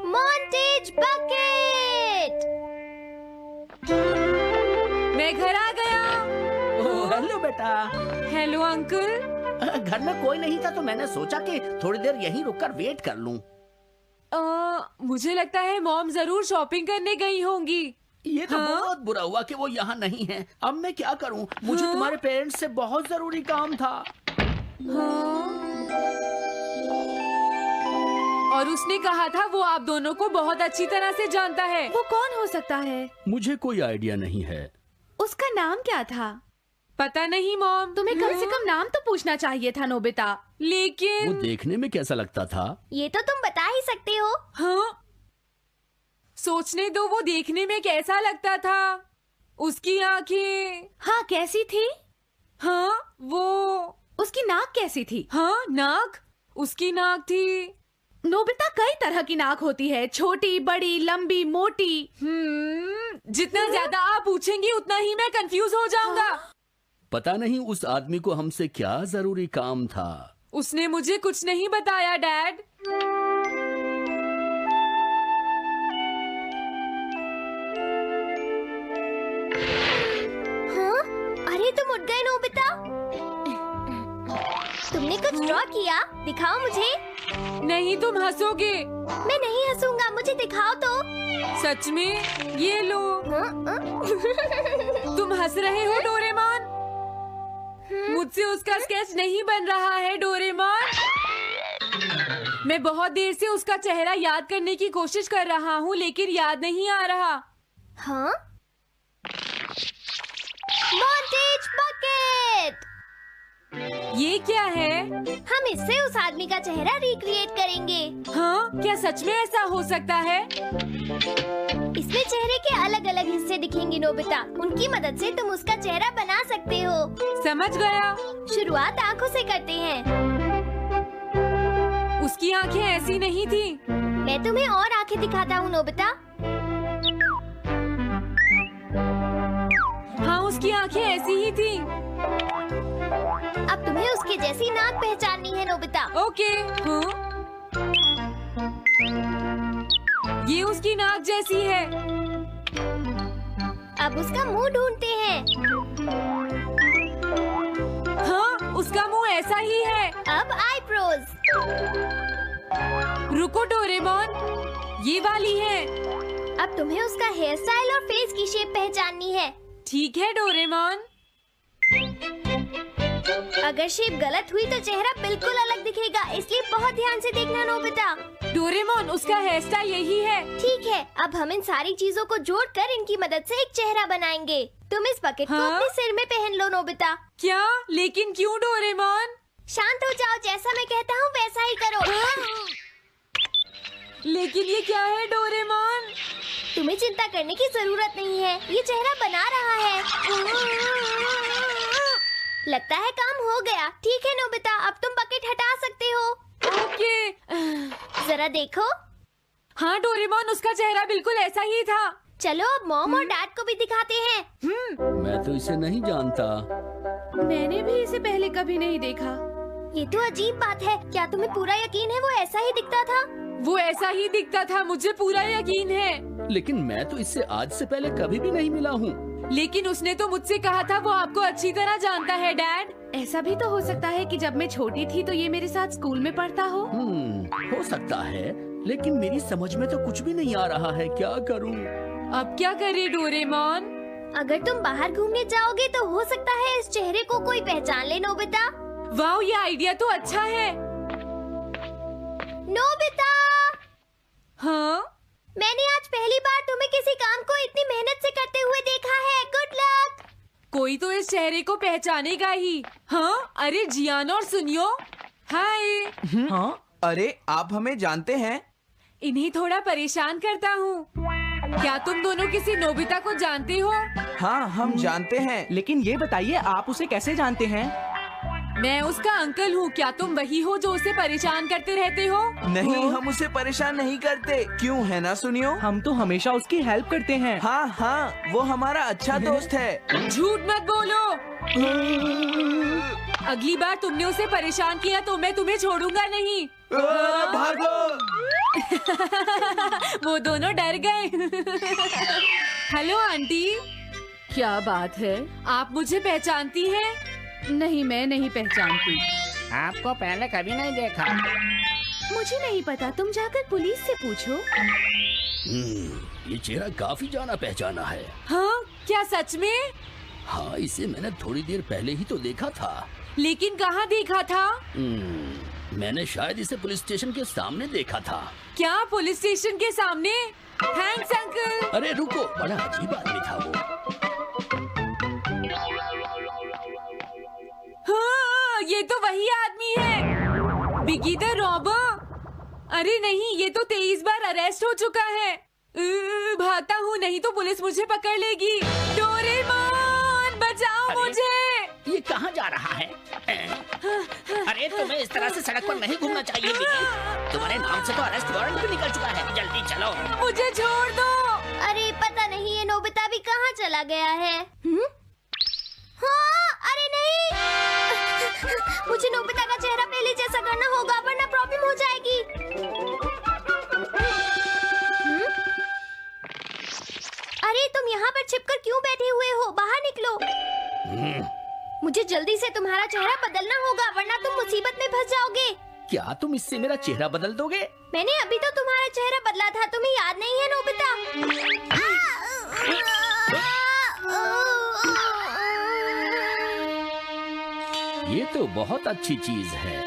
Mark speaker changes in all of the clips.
Speaker 1: Montage bucket.
Speaker 2: मैं घर आ गया।
Speaker 3: ओह, हेलो बेटा।
Speaker 2: Hello uncle.
Speaker 3: घर में कोई नहीं था तो मैंने सोचा कि थोड़ी देर यहीं रुककर वेट कर लूं।
Speaker 2: मुझे लगता है मॉम जरूर शॉपिंग करने गई होंगी।
Speaker 3: ये तो
Speaker 2: हाँ?
Speaker 3: बहुत बुरा हुआ कि वो यहाँ नहीं है। अब मैं क्या करूं? मुझे
Speaker 2: हाँ?
Speaker 3: तुम्हारे पेरेंट्स से बहुत जरूरी काम था।
Speaker 2: हाँ? और उसने कहा था वो आप दोनों को बहुत अच्छी तरह से जानता है।
Speaker 4: वो कौन हो सकता है?
Speaker 3: मुझे कोई आइडिया नहीं है।
Speaker 4: उसका नाम क्या था?
Speaker 2: पता नहीं मॉम।
Speaker 4: तुम्हें कम से कम नाम तो पूछना चाहिए था नोबिता।
Speaker 3: वो
Speaker 2: लेकिन
Speaker 3: देखने में कैसा लगता था?
Speaker 1: ये तो तुम बता ही सकते हो।
Speaker 2: हाँ? सोचने दो, वो देखने में कैसा लगता था। उसकी आंखें।
Speaker 4: हाँ, कैसी थी?
Speaker 2: हाँ वो।
Speaker 4: उसकी नाक कैसी थी?
Speaker 2: हाँ नाक। उसकी नाक थी।
Speaker 4: नोबिता, कई तरह की नाक होती है, छोटी, बड़ी, लंबी, मोटी।
Speaker 2: जितना ज्यादा आप पूछेंगी उतना ही मैं कंफ्यूज हो जाऊंगा।
Speaker 3: पता नहीं उस आदमी को हमसे क्या जरूरी काम था।
Speaker 2: उसने मुझे कुछ नहीं बताया डैड।
Speaker 1: हाँ? अरे तुम उठ गए नोबिता। तुमने कुछ ड्रॉ किया? दिखाओ मुझे।
Speaker 2: नहीं, तुम हंसोगे।
Speaker 1: मैं नहीं हंसूंगा, मुझे दिखाओ तो।
Speaker 2: सच में? ये लो। तुम हंस रहे हो डोरेमोन? मुझसे उसका स्केच नहीं बन रहा है डोरेमोन। मैं बहुत देर से उसका चेहरा याद करने की कोशिश कर रहा हूँ लेकिन याद नहीं आ रहा।
Speaker 1: हाँ? Montage bucket.
Speaker 2: ये क्या है?
Speaker 1: हम इससे उस आदमी का चेहरा रिक्रिएट करेंगे।
Speaker 2: हाँ? क्या सच में ऐसा हो सकता है?
Speaker 1: इसमें चेहरे के अलग अलग हिस्से दिखेंगे नोबिता। उनकी मदद से तुम उसका चेहरा बना सकते हो।
Speaker 2: समझ गया।
Speaker 1: शुरुआत आँखों से करते हैं।
Speaker 2: उसकी आंखें ऐसी नहीं थी।
Speaker 1: मैं तुम्हें और आंखें दिखाता हूँ नोबिता।
Speaker 2: हाँ, उसकी आंखें ऐसी ही थी।
Speaker 1: अब तुम्हें उसके जैसी नाक पहचाननी है नोबिता।
Speaker 2: ओके। हाँ? ये उसकी नाक जैसी है।
Speaker 1: अब उसका मुंह ढूंढते हैं।
Speaker 2: हाँ, उसका मुंह ऐसा ही है।
Speaker 1: अब आईब्रोज।
Speaker 2: रुको डोरेमोन, ये वाली है।
Speaker 1: अब तुम्हें उसका हेयर स्टाइल और फेस की शेप पहचाननी है।
Speaker 2: ठीक है डोरेमोन।
Speaker 1: अगर शेप गलत हुई तो चेहरा बिल्कुल अलग दिखेगा, इसलिए बहुत ध्यान से देखना नोबिता।
Speaker 2: डोरेमोन, उसका हेयर स्टाइल यही है।
Speaker 1: ठीक है, अब हम इन सारी चीजों को जोड़कर इनकी मदद से एक चेहरा बनाएंगे। तुम इस बकेट को
Speaker 2: हाँ?
Speaker 1: अपने सिर में पहन लो नोबिता।
Speaker 2: क्या? लेकिन क्यों डोरेमोन?
Speaker 1: शांत हो जाओ, जैसा मैं कहता हूँ वैसा ही करो।
Speaker 2: लेकिन ये क्या है डोरेमोन?
Speaker 1: तुम्हें चिंता करने की जरूरत नहीं है, ये चेहरा बना रहा है। लगता है काम हो गया। ठीक है नोबिता, अब तुम बकेट हटा सकते हो।
Speaker 2: ओके।
Speaker 1: जरा देखो।
Speaker 2: हाँ डोरेमोन, उसका चेहरा बिल्कुल ऐसा ही था।
Speaker 1: चलो अब मॉम और डैड को भी दिखाते हैं।
Speaker 3: मैं तो इसे नहीं जानता।
Speaker 4: मैंने भी इसे पहले कभी नहीं देखा।
Speaker 1: ये तो अजीब बात है। क्या तुम्हें पूरा यकीन है वो ऐसा ही दिखता था?
Speaker 2: वो ऐसा ही दिखता था, मुझे पूरा यकीन है।
Speaker 3: लेकिन मैं तो इससे आज से पहले कभी भी नहीं मिला हूँ।
Speaker 2: लेकिन उसने तो मुझसे कहा था वो आपको अच्छी तरह जानता है डैड।
Speaker 4: ऐसा भी तो हो सकता है कि जब मैं छोटी थी तो ये मेरे साथ स्कूल में पढ़ता हो।
Speaker 3: हो सकता है, लेकिन मेरी समझ में तो कुछ भी नहीं आ रहा है। क्या करूँ?
Speaker 2: अब क्या करे डोरेमोन?
Speaker 1: अगर तुम बाहर घूमने जाओगे तो हो सकता है इस चेहरे को कोई पहचान ले नोबिता।
Speaker 2: वाह, ये आइडिया तो अच्छा है।
Speaker 1: नोबिता,
Speaker 2: हाँ?
Speaker 1: मैंने आज पहली बार तुम्हें किसी काम को इतनी मेहनत से करते हुए देखा है। Good luck.
Speaker 2: कोई तो इस चेहरे को पहचानेगा ही। हाँ? अरे जियान और सुनियो, हाय।
Speaker 5: हाँ? अरे आप हमें जानते हैं?
Speaker 2: इन्हें थोड़ा परेशान करता हूँ। क्या तुम दोनों किसी नोबिता को जानते हो?
Speaker 5: हाँ, हम जानते हैं।
Speaker 6: लेकिन ये बताइए, आप उसे कैसे जानते हैं?
Speaker 2: मैं उसका अंकल हूँ। क्या तुम वही हो जो उसे परेशान करते रहते हो?
Speaker 5: नहीं, हम उसे परेशान नहीं करते। क्यों, है ना सुनियो?
Speaker 6: हम तो हमेशा उसकी हेल्प करते हैं।
Speaker 5: हाँ हाँ, वो हमारा अच्छा दोस्त है।
Speaker 2: झूठ मत बोलो। अगली बार तुमने उसे परेशान किया तो मैं तुम्हें छोड़ूंगा नहीं।
Speaker 5: भागो।
Speaker 2: वो दोनों डर गए। हेलो आंटी,
Speaker 4: क्या बात है?
Speaker 2: आप मुझे पहचानती हैं?
Speaker 4: नहीं, मैं नहीं पहचानती।
Speaker 7: आपको पहले कभी नहीं देखा।
Speaker 1: मुझे नहीं पता, तुम जाकर पुलिस से पूछो।
Speaker 3: ये चेहरा काफी जाना पहचाना है।
Speaker 2: हाँ, क्या सच में?
Speaker 3: हाँ, इसे मैंने थोड़ी देर पहले ही तो देखा था।
Speaker 2: लेकिन कहाँ देखा था?
Speaker 3: मैंने शायद इसे पुलिस स्टेशन के सामने देखा था।
Speaker 2: क्या पुलिस स्टेशन के सामने? Thanks uncle.
Speaker 3: अरे रुको, बड़ा अजीब आदमी था वो।
Speaker 2: हाँ, ये तो वही आदमी है, बिगी द रॉबर। अरे नहीं, ये तो 23 बार अरेस्ट हो चुका है। भागता हूँ, नहीं तो पुलिस मुझे पकड़ लेगी। डोरेमोन, बचाओ मुझे।
Speaker 7: ये कहाँ जा रहा है? अरे तुम्हें इस तरह से सड़क पर नहीं घूमना चाहिए बिगी। तुम्हारे नाम से तो अरेस्ट वारंट भी निकल चुका है। जल्दी चलो।
Speaker 2: मुझे छोड़ दो।
Speaker 1: अरे पता नहीं ये नोबिता भी कहाँ चला गया है। हाँ, अरे नहीं। मुझे नोबिता का चेहरा पहले जैसा करना होगा, वरना प्रॉब्लम हो जाएगी। अरे तुम यहाँ पर छिपकर क्यों बैठे हुए हो? बाहर निकलो। मुझे जल्दी से तुम्हारा चेहरा बदलना होगा, वरना तुम मुसीबत में फंस जाओगे।
Speaker 3: क्या तुम इससे मेरा चेहरा बदल दोगे?
Speaker 1: मैंने अभी तो तुम्हारा चेहरा बदला था, तुम्हें याद नहीं है नोबिता?
Speaker 3: ये तो बहुत अच्छी चीज है।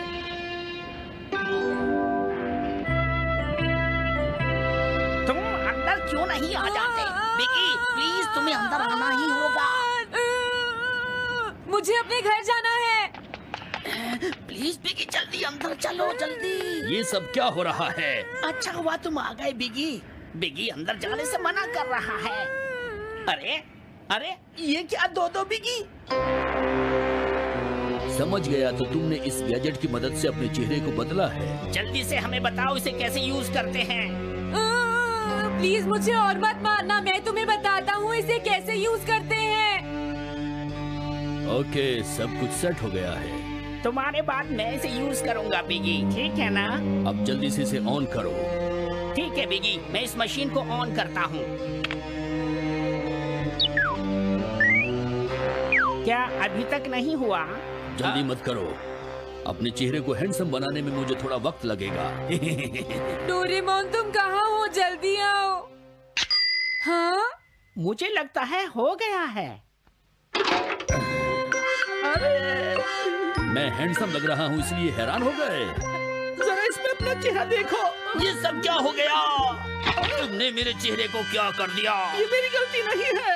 Speaker 7: तुम अंदर क्यों नहीं आ जाते? बिगी, प्लीज तुम्हें अंदर आना ही होगा।
Speaker 2: मुझे अपने घर जाना है।
Speaker 7: प्लीज बिगी, जल्दी अंदर चलो, जल्दी।
Speaker 3: ये सब क्या हो रहा है?
Speaker 7: अच्छा हुआ तुम आ गए बिगी। बिगी अंदर जाने से मना कर रहा है। अरे अरे, ये क्या दो बिगी?
Speaker 3: समझ गया, तो तुमने इस गैजेट की मदद से अपने चेहरे को बदला है।
Speaker 7: जल्दी से हमें बताओ इसे कैसे यूज करते हैं।
Speaker 2: प्लीज मुझे और मत मारना, मैं तुम्हें बताता हूँ इसे कैसे यूज करते हैं।
Speaker 3: ओके, सब कुछ सेट हो गया है।
Speaker 7: तुम्हारे बाद मैं इसे यूज करूंगा बिगी, ठीक है ना?
Speaker 3: अब जल्दी से इसे ऑन करो।
Speaker 7: ठीक है बिगी, मैं इस मशीन को ऑन करता हूँ। क्या अभी तक नहीं हुआ?
Speaker 3: जल्दी मत करो, अपने चेहरे को हैंडसम बनाने में मुझे थोड़ा वक्त लगेगा।
Speaker 2: डोरेमोन, तुम कहाँ हो? जल्दी आओ। हाँ,
Speaker 7: मुझे लगता है हो गया है।
Speaker 3: मैं हैंडसम लग रहा हूँ इसलिए हैरान हो गए।
Speaker 6: जरा इसमें अपना चेहरा देखो।
Speaker 3: ये सब क्या हो गया? तुमने मेरे चेहरे को क्या कर दिया?
Speaker 6: ये मेरी गलती नहीं है।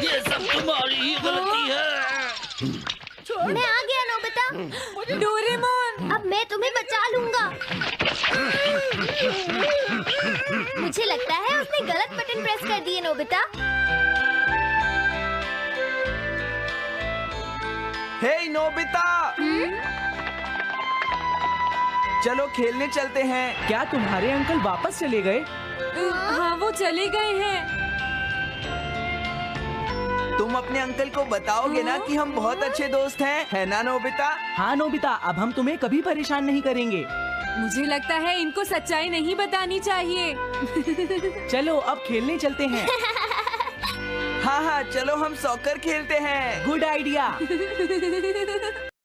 Speaker 3: ये सब तुम्हारी ही गलती है।
Speaker 1: मैं आ गया नोबिता।
Speaker 2: डोरेमोन,
Speaker 1: अब मैं तुम्हें बचा लूंगा। मुझे लगता है उसने गलत बटन प्रेस कर दिए नोबिता।
Speaker 5: हे नोबिता, चलो खेलने चलते हैं।
Speaker 6: क्या तुम्हारे अंकल वापस चले गए?
Speaker 2: हाँ, वो चले गए हैं।
Speaker 5: तुम अपने अंकल को बताओगे ना कि हम बहुत अच्छे दोस्त हैं, है ना नोबिता?
Speaker 6: हाँ नोबिता, अब हम तुम्हें कभी परेशान नहीं करेंगे।
Speaker 2: मुझे लगता है इनको सच्चाई नहीं बतानी चाहिए।
Speaker 6: चलो अब खेलने चलते हैं।
Speaker 5: हाँ हाँ, चलो हम सॉकर खेलते हैं।
Speaker 6: Good idea.